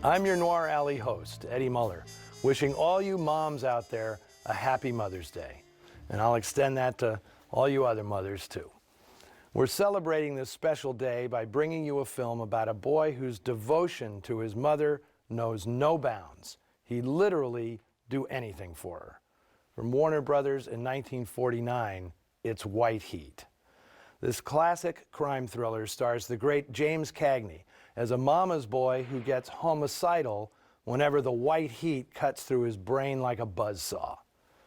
I'm your Noir Alley host, Eddie Muller, wishing all you moms out there a happy Mother's Day. And I'll extend that to all you other mothers too. We're celebrating this special day by bringing you a film about a boy whose devotion to his mother knows no bounds. He'd literally do anything for her. From Warner Brothers in 1949, it's White Heat. This classic crime thriller stars the great James Cagney as a mama's boy who gets homicidal whenever the white heat cuts through his brain like a buzzsaw.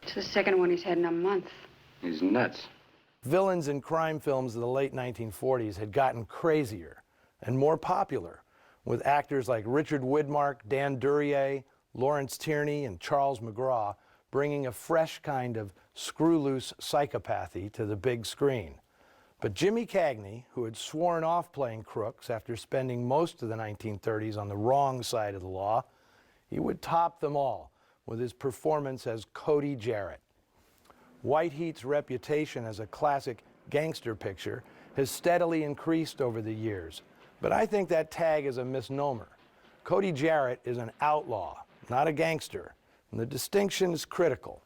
It's the second one he's had in a month. He's nuts. Villains in crime films of the late 1940s had gotten crazier and more popular, with actors like Richard Widmark, Dan Duryea, Lawrence Tierney, and Charles McGraw bringing a fresh kind of screw-loose psychopathy to the big screen. But Jimmy Cagney, who had sworn off playing crooks after spending most of the 1930s on the wrong side of the law, he would top them all with his performance as Cody Jarrett. White Heat's reputation as a classic gangster picture has steadily increased over the years, but I think that tag is a misnomer. Cody Jarrett is an outlaw, not a gangster, and the distinction is critical.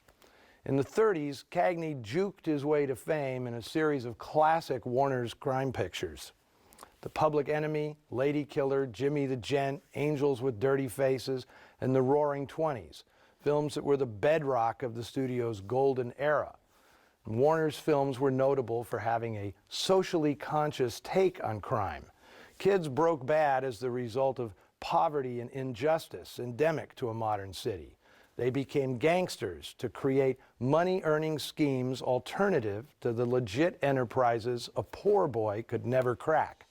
In the 30s, Cagney juked his way to fame in a series of classic Warner's crime pictures. The Public Enemy, Lady Killer, Jimmy the Gent, Angels with Dirty Faces, and The Roaring Twenties, films that were the bedrock of the studio's golden era. Warner's films were notable for having a socially conscious take on crime. Kids broke bad as the result of poverty and injustice endemic to a modern city. They became gangsters to create money-earning schemes alternative to the legit enterprises a poor boy could never crack.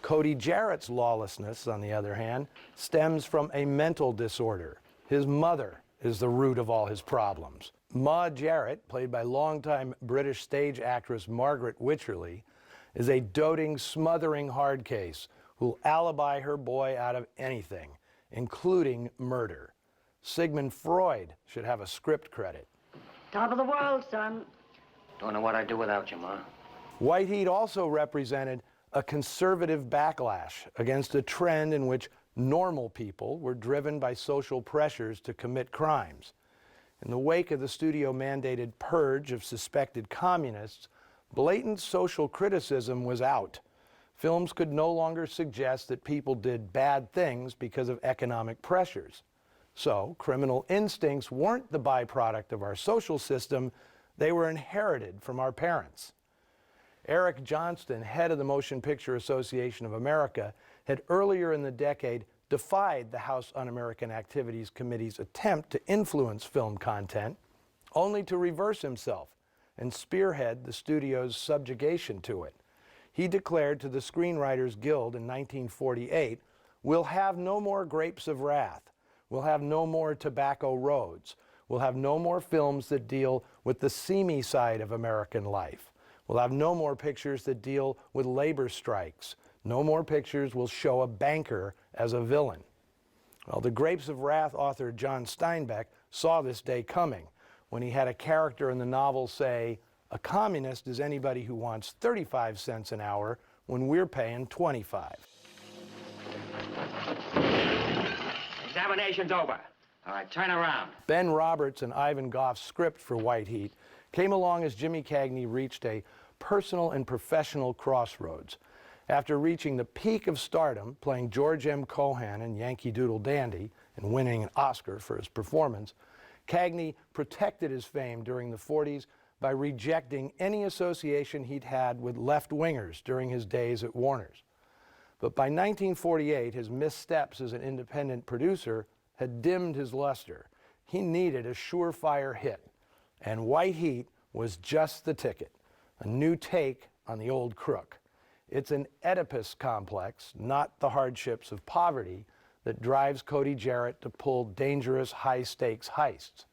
Cody Jarrett's lawlessness, on the other hand, stems from a mental disorder. His mother is the root of all his problems. Ma Jarrett, played by longtime British stage actress Margaret Wycherley, is a doting, smothering hard case who'll alibi her boy out of anything, including murder. Sigmund Freud should have a script credit. Top of the world, son. Don't know what I'd do without you, Ma. White Heat also represented a conservative backlash against a trend in which normal people were driven by social pressures to commit crimes. In the wake of the studio-mandated purge of suspected communists, blatant social criticism was out. Films could no longer suggest that people did bad things because of economic pressures. So, criminal instincts weren't the byproduct of our social system, they were inherited from our parents. Eric Johnston, head of the Motion Picture Association of America, had earlier in the decade defied the House Un-American Activities Committee's attempt to influence film content, only to reverse himself and spearhead the studio's subjugation to it. He declared to the Screenwriters Guild in 1948, "We'll have no more Grapes of Wrath. We'll have no more Tobacco Roads. We'll have no more films that deal with the seamy side of American life. We'll have no more pictures that deal with labor strikes. No more pictures will show a banker as a villain." Well, the Grapes of Wrath author John Steinbeck saw this day coming when he had a character in the novel say, "A communist is anybody who wants 35 cents an hour when we're paying 25. Examination's over. All right, turn around. Ben Roberts and Ivan Goff's script for White Heat came along as Jimmy Cagney reached a personal and professional crossroads. After reaching the peak of stardom, playing George M. Cohan in Yankee Doodle Dandy and winning an Oscar for his performance, Cagney protected his fame during the 40s by rejecting any association he'd had with left-wingers during his days at Warner's. But by 1948, his missteps as an independent producer had dimmed his luster. He needed a surefire hit, and White Heat was just the ticket, a new take on the old crook. It's an Oedipus complex, not the hardships of poverty, that drives Cody Jarrett to pull dangerous, high-stakes heists.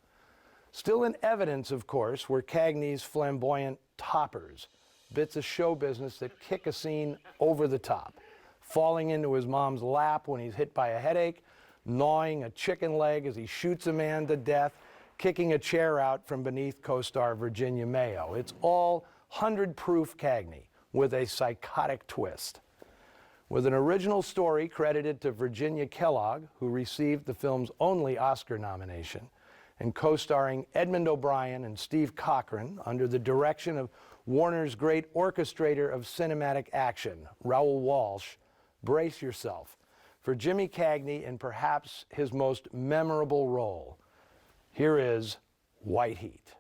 Still in evidence, of course, were Cagney's flamboyant toppers, bits of show business that kick a scene over the top, falling into his mom's lap when he's hit by a headache, gnawing a chicken leg as he shoots a man to death, kicking a chair out from beneath co-star Virginia Mayo. It's all 100-proof Cagney with a psychotic twist. With an original story credited to Virginia Kellogg, who received the film's only Oscar nomination, and co-starring Edmund O'Brien and Steve Cochran under the direction of Warner's great orchestrator of cinematic action, Raoul Walsh, brace yourself for Jimmy Cagney in perhaps his most memorable role. Here is White Heat.